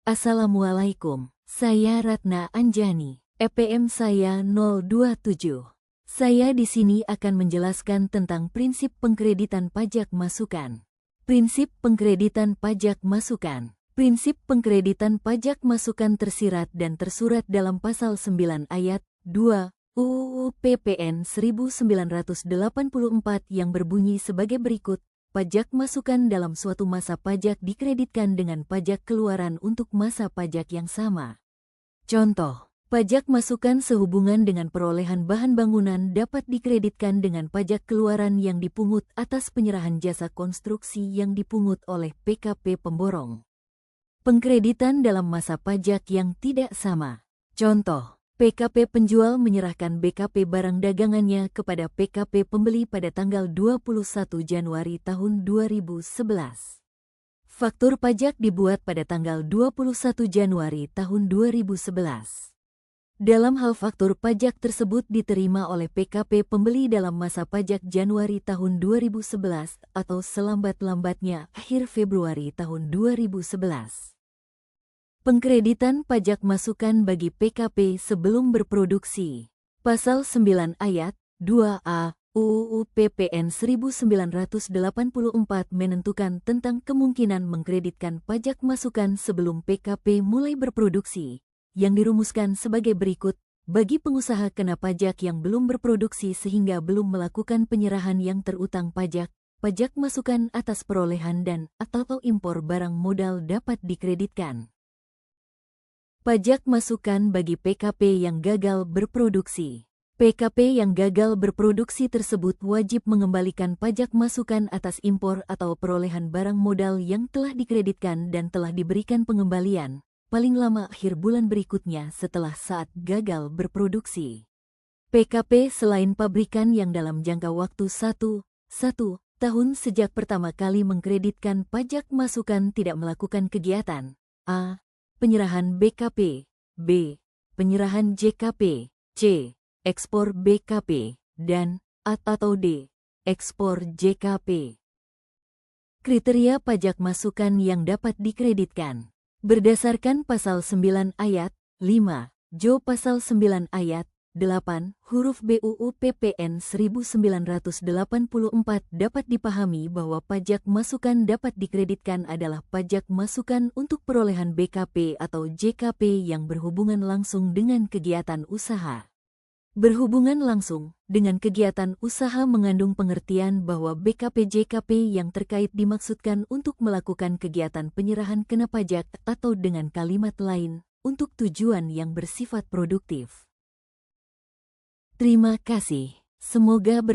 Assalamualaikum, saya Ratna Anjani, EPM saya 027. Saya di sini akan menjelaskan tentang prinsip pengkreditan pajak masukan. Prinsip pengkreditan pajak masukan. Prinsip pengkreditan pajak masukan tersirat dan tersurat dalam Pasal 9 Ayat 2 UU PPN 1984 yang berbunyi sebagai berikut. Pajak masukan dalam suatu masa pajak dikreditkan dengan pajak keluaran untuk masa pajak yang sama. Contoh, pajak masukan sehubungan dengan perolehan bahan bangunan dapat dikreditkan dengan pajak keluaran yang dipungut atas penyerahan jasa konstruksi yang dipungut oleh PKP pemborong. Pengkreditan dalam masa pajak yang tidak sama. Contoh, PKP penjual menyerahkan BKP barang dagangannya kepada PKP pembeli pada tanggal 21 Januari tahun 2011. Faktur pajak dibuat pada tanggal 21 Januari tahun 2011. Dalam hal faktur pajak tersebut diterima oleh PKP pembeli dalam masa pajak Januari tahun 2011 atau selambat-lambatnya akhir Februari tahun 2011. Pengkreditan pajak masukan bagi PKP sebelum berproduksi. Pasal 9 Ayat 2A UU PPN 1984 menentukan tentang kemungkinan mengkreditkan pajak masukan sebelum PKP mulai berproduksi, yang dirumuskan sebagai berikut. Bagi pengusaha kena pajak yang belum berproduksi sehingga belum melakukan penyerahan yang terutang pajak, pajak masukan atas perolehan dan atau impor barang modal dapat dikreditkan. Pajak masukan bagi PKP yang gagal berproduksi. PKP yang gagal berproduksi tersebut wajib mengembalikan pajak masukan atas impor atau perolehan barang modal yang telah dikreditkan dan telah diberikan pengembalian, paling lama akhir bulan berikutnya setelah saat gagal berproduksi. PKP selain pabrikan yang dalam jangka waktu 1 tahun sejak pertama kali mengkreditkan pajak masukan tidak melakukan kegiatan A. Penyerahan BKP, B. Penyerahan JKP, C. Ekspor BKP, dan atau D. Ekspor JKP. Kriteria pajak masukan yang dapat dikreditkan. Berdasarkan Pasal 9 Ayat 5, Jo Pasal 9 Ayat 8, huruf B UU PPN 1984 dapat dipahami bahwa pajak masukan dapat dikreditkan adalah pajak masukan untuk perolehan BKP atau JKP yang berhubungan langsung dengan kegiatan usaha. Berhubungan langsung dengan kegiatan usaha mengandung pengertian bahwa BKP JKP yang terkait dimaksudkan untuk melakukan kegiatan penyerahan kena pajak atau dengan kalimat lain, untuk tujuan yang bersifat produktif. Terima kasih. Semoga bermanfaat.